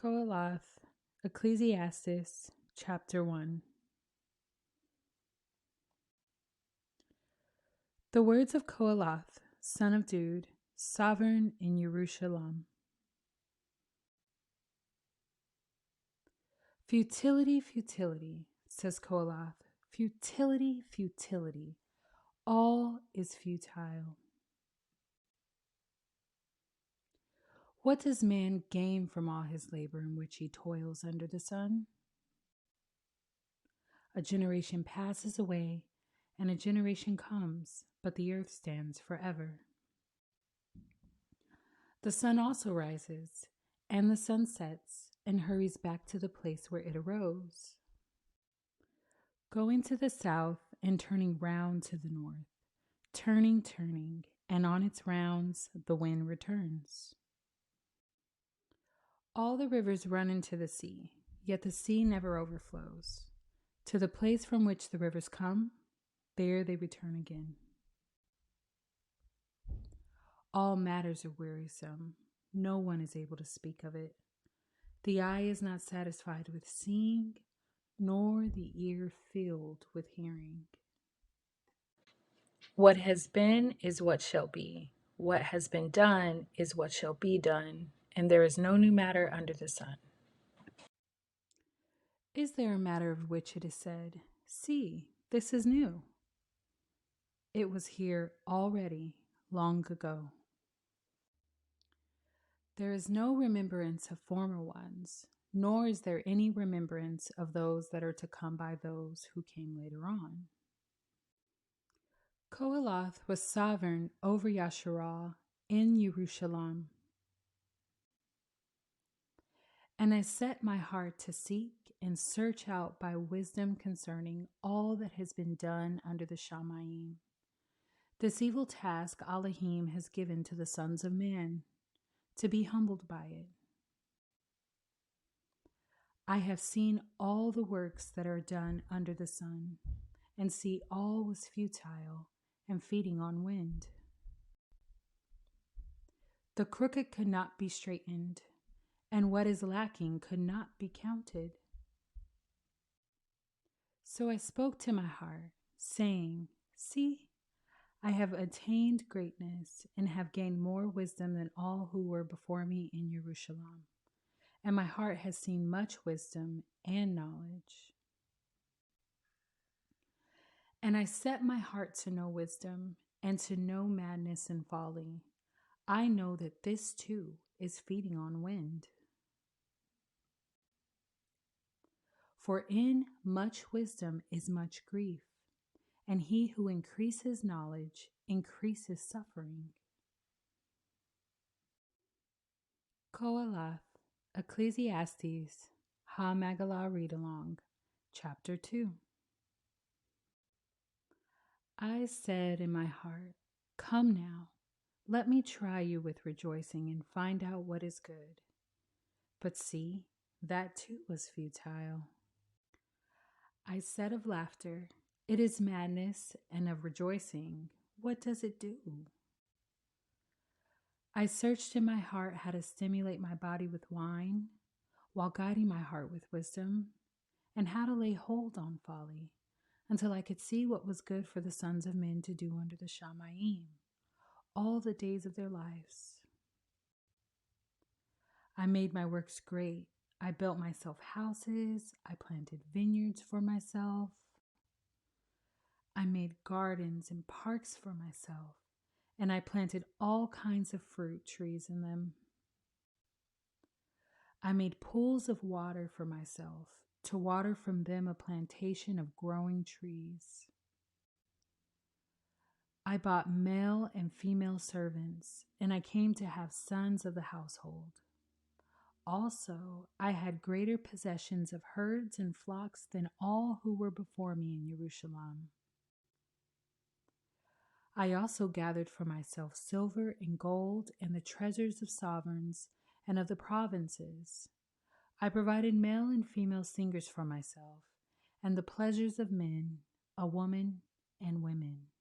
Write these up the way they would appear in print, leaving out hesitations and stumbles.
Qahalath, Ecclesiastes, chapter 1. The words of Qahalath, son of Dude, sovereign in Jerusalem. Futility, futility, says Qahalath. Futility, futility. All is futile. What does man gain from all his labor in which he toils under the sun? A generation passes away, and a generation comes, but the earth stands forever. The sun also rises, and the sun sets, and hurries back to the place where it arose, going to the south and turning round to the north, turning, and on its rounds the wind returns. All the rivers run into the sea, yet the sea never overflows. To the place from which the rivers come, there they return again. All matters are wearisome. No one is able to speak of it. The eye is not satisfied with seeing, nor the ear filled with hearing. What has been is what shall be. What has been done is what shall be done, and there is no new matter under the sun. Is there a matter of which it is said, "See, this is new"? It was here already, long ago. There is no remembrance of former ones, nor is there any remembrance of those that are to come by those who came later on. Qahalath was sovereign over Yahusha in Jerusalem. And I set my heart to seek and search out by wisdom concerning all that has been done under the Shamayim. This evil task Elohim has given to the sons of men, to be humbled by it. I have seen all the works that are done under the sun, and see all was futile and feeding on wind. The crooked could not be straightened, and what is lacking could not be counted. So I spoke to my heart, saying, "See, I have attained greatness and have gained more wisdom than all who were before me in Jerusalem, and my heart has seen much wisdom and knowledge. And I set my heart to know wisdom and to know madness and folly. I know that this too is feeding on wind. For in much wisdom is much grief, and he who increases knowledge increases suffering." Qahalath, Ecclesiastes, Magalah read along, chapter 2. I said in my heart, "Come now, let me try you with rejoicing and find out what is good." But see, that too was futile. I said of laughter, "It is madness," and of rejoicing, "What does it do?" I searched in my heart how to stimulate my body with wine, while guiding my heart with wisdom, and how to lay hold on folly, until I could see what was good for the sons of men to do under the Shamayim, all the days of their lives. I made my works great. I built myself houses. I planted vineyards for myself. I made gardens and parks for myself, and I planted all kinds of fruit trees in them. I made pools of water for myself, to water from them a plantation of growing trees. I bought male and female servants, and I came to have sons of the household. Also, I had greater possessions of herds and flocks than all who were before me in Jerusalem. I also gathered for myself silver and gold and the treasures of sovereigns and of the provinces. I provided male and female singers for myself, and the pleasures of men, a woman, and women.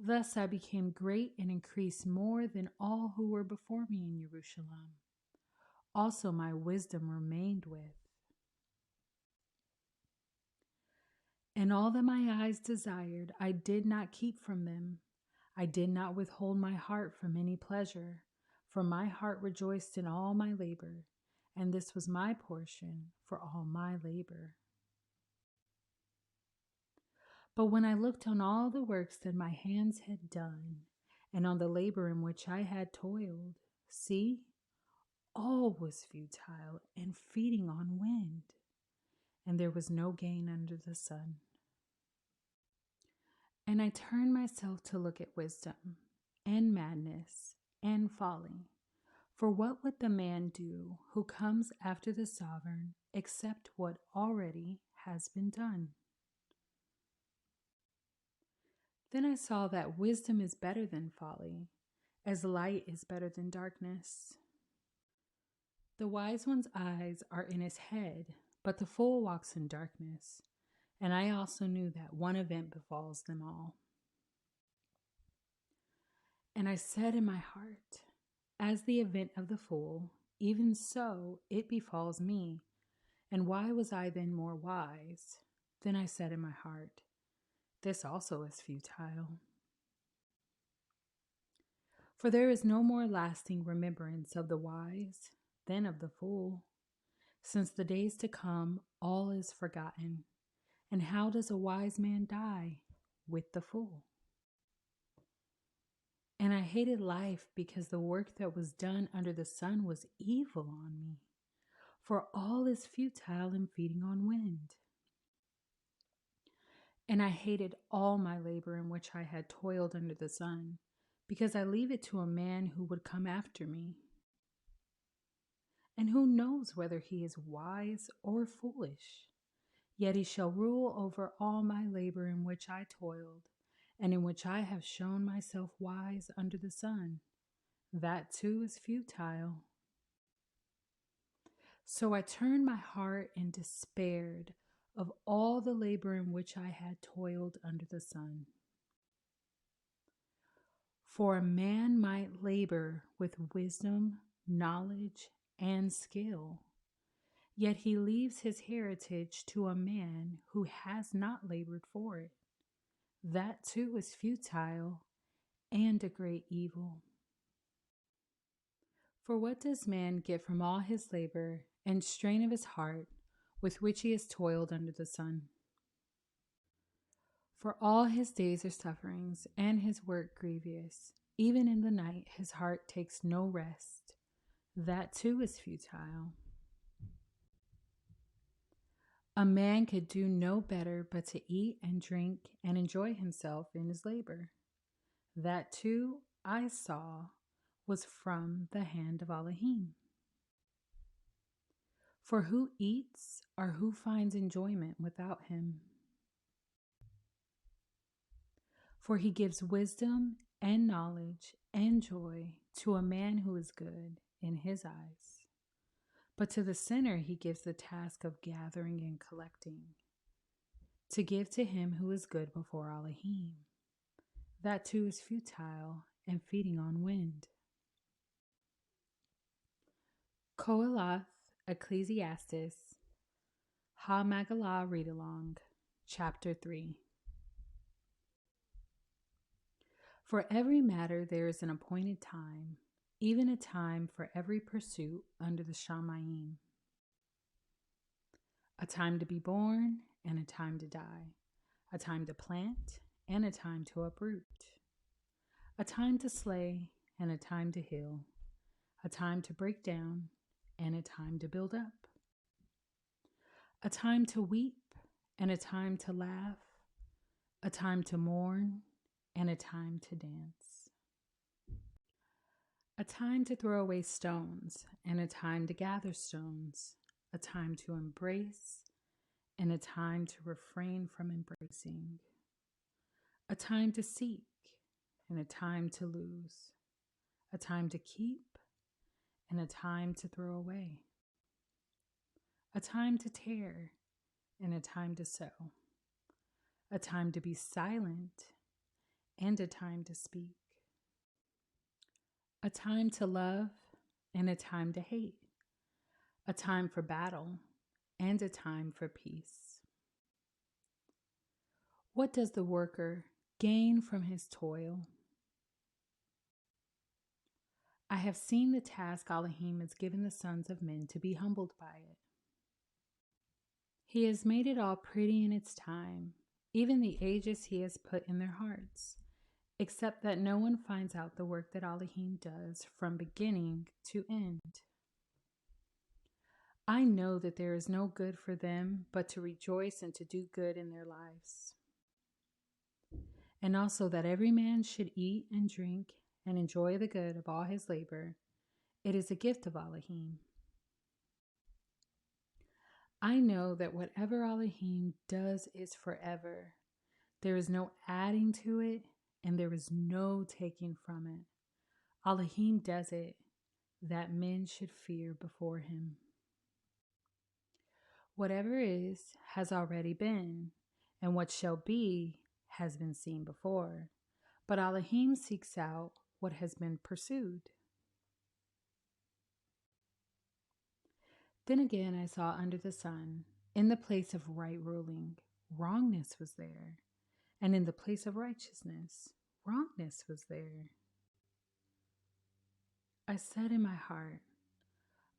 Thus I became great and increased more than all who were before me in Jerusalem. also my wisdom remained with. And all that my eyes desired, I did not keep from them. I did not withhold my heart from any pleasure, for my heart rejoiced in all my labor, and this was my portion for all my labor. But when I looked on all the works that my hands had done, and on the labor in which I had toiled, see, all was futile and feeding on wind, and there was no gain under the sun. And I turned myself to look at wisdom, and madness, and folly. For what would the man do who comes after the sovereign except what already has been done? Then I saw that wisdom is better than folly, as light is better than darkness. The wise one's eyes are in his head, but the fool walks in darkness. And I also knew that one event befalls them all. And I said in my heart, as the event of the fool, even so it befalls me. And why was I then more wise? Then I said in my heart, this also is futile. For there is no more lasting remembrance of the wise than of the fool. Since the days to come, all is forgotten. And how does a wise man die? With the fool. And I hated life because the work that was done under the sun was evil on me. For all is futile and feeding on wind. And I hated all my labor in which I had toiled under the sun, because I leave it to a man who would come after me. And who knows whether he is wise or foolish? Yet he shall rule over all my labor in which I toiled, and in which I have shown myself wise under the sun. That too is futile. So I turned my heart and despaired of all the labor in which I had toiled under the sun. For a man might labor with wisdom, knowledge, and skill, yet he leaves his heritage to a man who has not labored for it. That too is futile and a great evil. For what does man get from all his labor and strain of his heart with which he has toiled under the sun? For all his days are sufferings, and his work grievous. Even in the night his heart takes no rest. That too is futile. A man could do no better but to eat and drink and enjoy himself in his labor. That too I saw was from the hand of Elohim. For who eats or who finds enjoyment without him? For he gives wisdom and knowledge and joy to a man who is good in his eyes. But to the sinner he gives the task of gathering and collecting, to give to him who is good before Elohim. That too is futile and feeding on wind. Qahalath, Ecclesiastes, Magalah Read Along, Chapter 3. For every matter there is an appointed time, even a time for every pursuit under the Shamayim. A time to be born and a time to die, a time to plant and a time to uproot, a time to slay and a time to heal, a time to break down and a time to build up, a time to weep and a time to laugh, a time to mourn and a time to dance, a time to throw away stones and a time to gather stones, a time to embrace and a time to refrain from embracing, a time to seek and a time to lose, a time to keep and a time to throw away, a time to tear and a time to sow, a time to be silent and a time to speak, a time to love and a time to hate, a time for battle, and a time for peace. What does the worker gain from his toil? I have seen the task Elohim has given the sons of men to be humbled by it. He has made it all pretty in its time, even the ages he has put in their hearts, except that no one finds out the work that Elohim does from beginning to end. I know that there is no good for them but to rejoice and to do good in their lives. And also that every man should eat and drink and enjoy the good of all his labor. It is a gift of Elohim. I know that whatever Elohim does is forever. There is no adding to it, and there is no taking from it. Elohim does it, that men should fear before him. Whatever is has already been, and what shall be has been seen before. But Elohim seeks out what has been pursued. Then again I saw under the sun, in the place of right ruling, wrongness was there, and in the place of righteousness, wrongness was there. I said in my heart,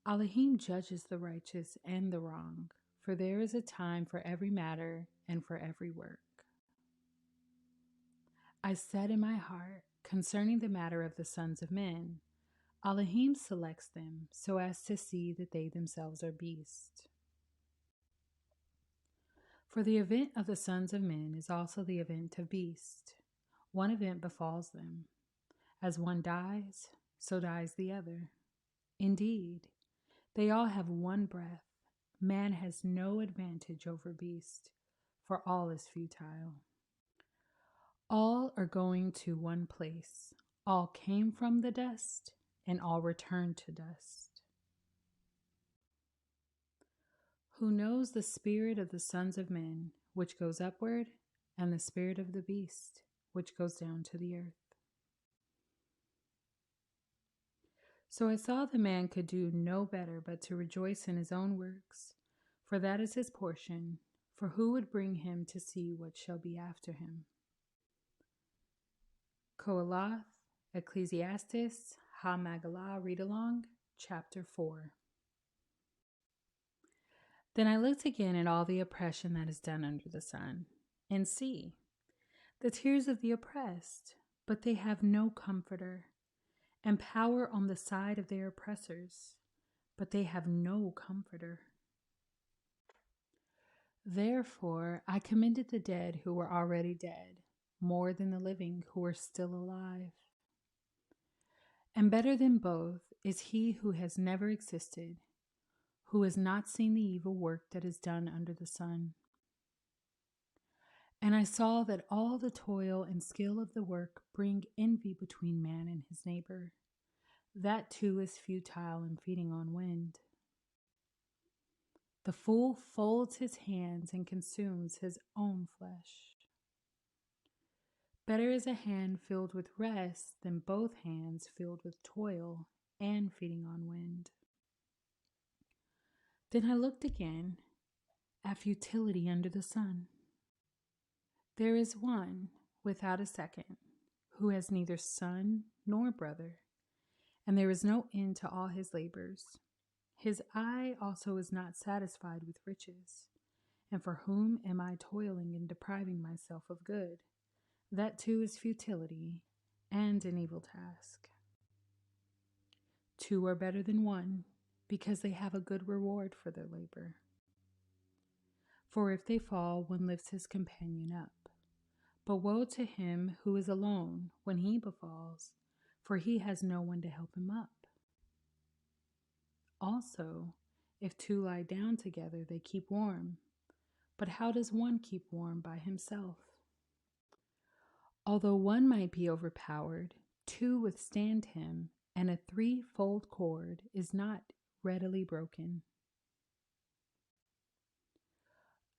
Elohim judges the righteous and the wrong, for there is a time for every matter and for every work. I said in my heart, concerning the matter of the sons of men, Elohim selects them so as to see that they themselves are beasts. For the event of the sons of men is also the event of beasts. One event befalls them. As one dies, so dies the other. Indeed, they all have one breath. Man has no advantage over beast, for all is futile. All are going to one place. All came from the dust, and all return to dust. Who knows the spirit of the sons of men, which goes upward, and the spirit of the beast, which goes down to the earth? So I saw the man could do no better but to rejoice in his own works, for that is his portion, for who would bring him to see what shall be after him? Qahalath, Ecclesiastes, Magalah, read along, chapter 4. Then I looked again at all the oppression that is done under the sun, and see, the tears of the oppressed, but they have no comforter, and power on the side of their oppressors, but they have no comforter. Therefore I commended the dead who were already dead, more than the living who are still alive. And better than both is he who has never existed, who has not seen the evil work that is done under the sun. And I saw that all the toil and skill of the work bring envy between man and his neighbor. That too is futile and feeding on wind. The fool folds his hands and consumes his own flesh. Better is a hand filled with rest than both hands filled with toil and feeding on wind. Then I looked again at futility under the sun. There is one, without a second, who has neither son nor brother, and there is no end to all his labors. His eye also is not satisfied with riches. And for whom am I toiling and depriving myself of good? That too is futility and an evil task. Two are better than one, because they have a good reward for their labor. For if they fall, one lifts his companion up. But woe to him who is alone when he befalls, for he has no one to help him up. Also, if two lie down together, they keep warm. But how does one keep warm by himself? Although one might be overpowered, two withstand him, and a threefold cord is not readily broken.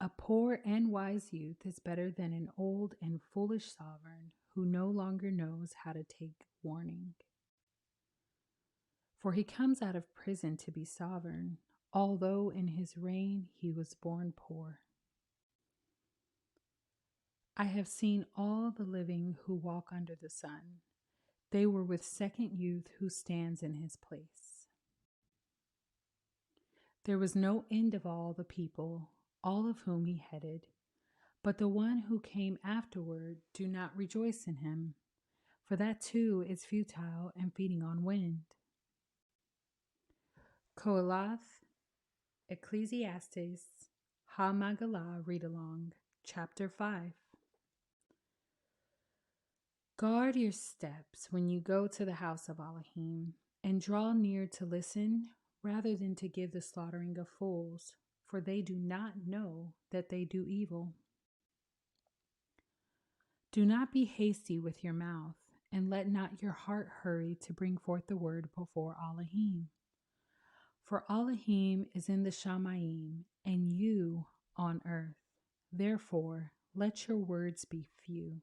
A poor and wise youth is better than an old and foolish sovereign who no longer knows how to take warning. For he comes out of prison to be sovereign, although in his reign he was born poor. I have seen all the living who walk under the sun. They were with second youth who stands in his place. There was no end of all the people, all of whom he headed, but the one who came afterward do not rejoice in him, for that too is futile and feeding on wind. Qahalath, Ecclesiastes, Magalah, read along, chapter 5. Guard your steps when you go to the house of Elohim, and draw near to listen rather than to give the slaughtering of fools, for they do not know that they do evil. Do not be hasty with your mouth, and let not your heart hurry to bring forth the word before Elohim. For Elohim is in the Shamayim, and you on earth. Therefore, let your words be few.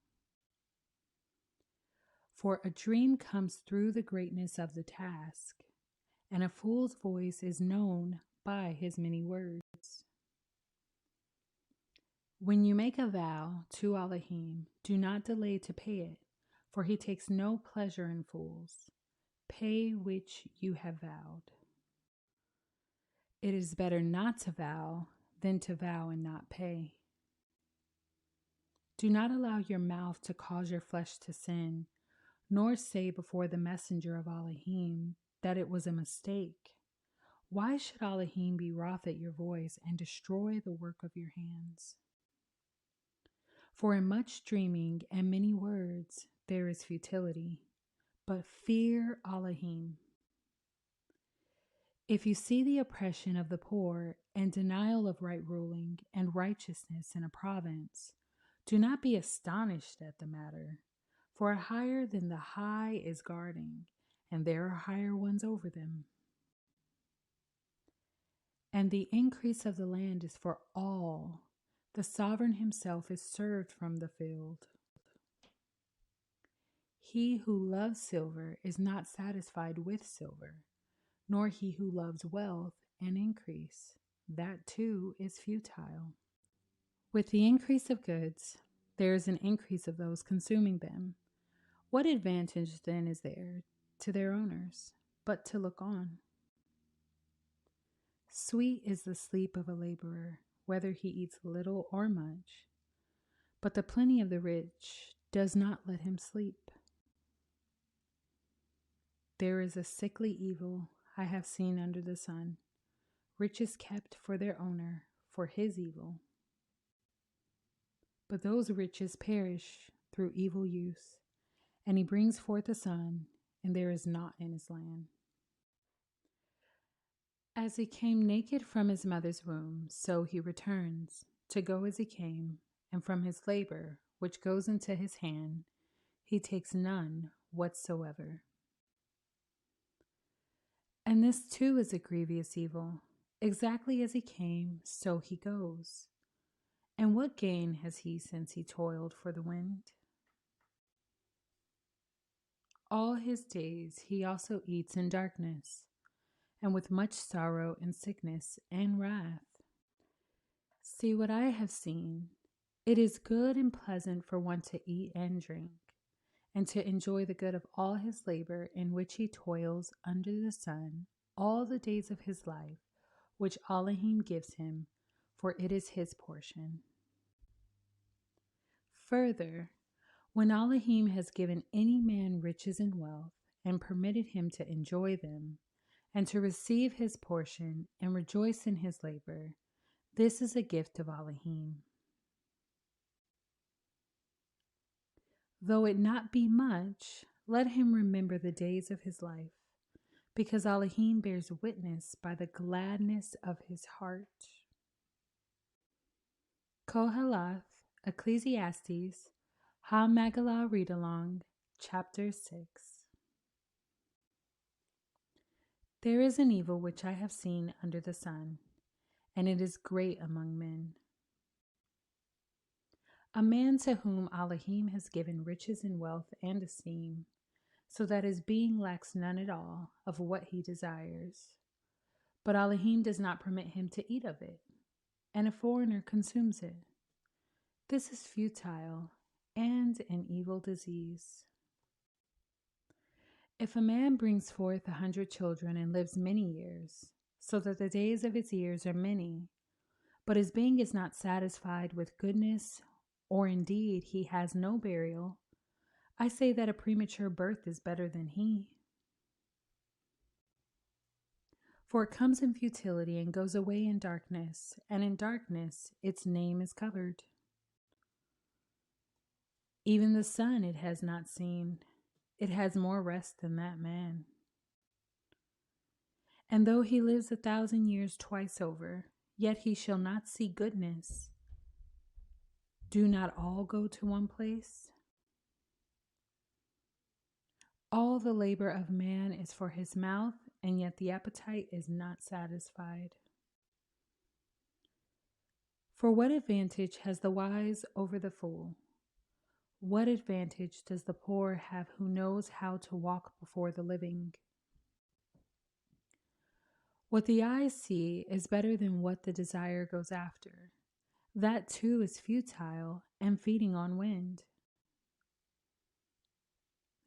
For a dream comes through the greatness of the task, and a fool's voice is known by his many words. When you make a vow to Elohim, do not delay to pay it, for he takes no pleasure in fools. Pay which you have vowed. It is better not to vow than to vow and not pay. Do not allow your mouth to cause your flesh to sin, nor say before the messenger of Elohim that it was a mistake. Why should Elohim be wroth at your voice and destroy the work of your hands? For in much dreaming and many words there is futility, but fear Elohim. If you see the oppression of the poor and denial of right ruling and righteousness in a province, do not be astonished at the matter, for higher than the high is guarding, and there are higher ones over them. And the increase of the land is for all. The sovereign himself is served from the field. He who loves silver is not satisfied with silver, nor he who loves wealth and increase. That too is futile. With the increase of goods, there is an increase of those consuming them. What advantage then is there to their owners, but to look on? Sweet is the sleep of a laborer, whether he eats little or much, but the plenty of the rich does not let him sleep. There is a sickly evil I have seen under the sun, riches kept for their owner, for his evil. But those riches perish through evil use, and he brings forth a son, and there is naught in his land. As he came naked from his mother's womb, so he returns, to go as he came, and from his labor, which goes into his hand, he takes none whatsoever. And this too is a grievous evil. Exactly as he came, so he goes. And what gain has he since he toiled for the wind? All his days he also eats in darkness, and with much sorrow and sickness and wrath. See what I have seen. It is good and pleasant for one to eat and drink, and to enjoy the good of all his labor in which he toils under the sun all the days of his life, which Elohim gives him, for it is his portion. Further, when Elohim has given any man riches and wealth, and permitted him to enjoy them, and to receive his portion, and rejoice in his labor, this is a gift of Elohim. Though it not be much, let him remember the days of his life, because Elohim bears witness by the gladness of his heart. Qahalath, Ecclesiastes, Magalah, read along, chapter 6. There is an evil which I have seen under the sun, and it is great among men. A man to whom Elohim has given riches and wealth and esteem, so that his being lacks none at all of what he desires. But Elohim does not permit him to eat of it, and a foreigner consumes it. This is futile and an evil disease. If a man brings forth 100 children and lives many years, so that the days of his years are many, but his being is not satisfied with goodness, or indeed he has no burial, I say that a premature birth is better than he. For it comes in futility and goes away in darkness, and in darkness its name is covered. Even the sun it has not seen. It has more rest than that man. And though he lives 1,000 years twice over, yet he shall not see goodness. Do not all go to one place? All the labor of man is for his mouth, and yet the appetite is not satisfied. For what advantage has the wise over the fool? What advantage does the poor have who knows how to walk before the living? What the eyes see is better than what the desire goes after. That too is futile and feeding on wind.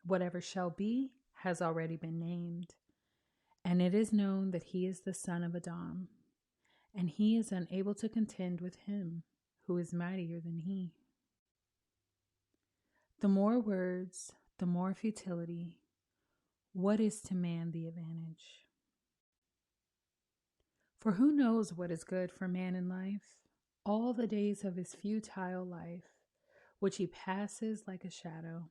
Whatever shall be has already been named, and it is known that he is the son of Adam, and he is unable to contend with him who is mightier than he. The more words, the more futility. What is to man the advantage? For who knows what is good for man in life? All the days of his futile life, which he passes like a shadow.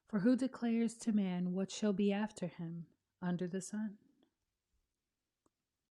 For who declares to man what shall be after him under the sun?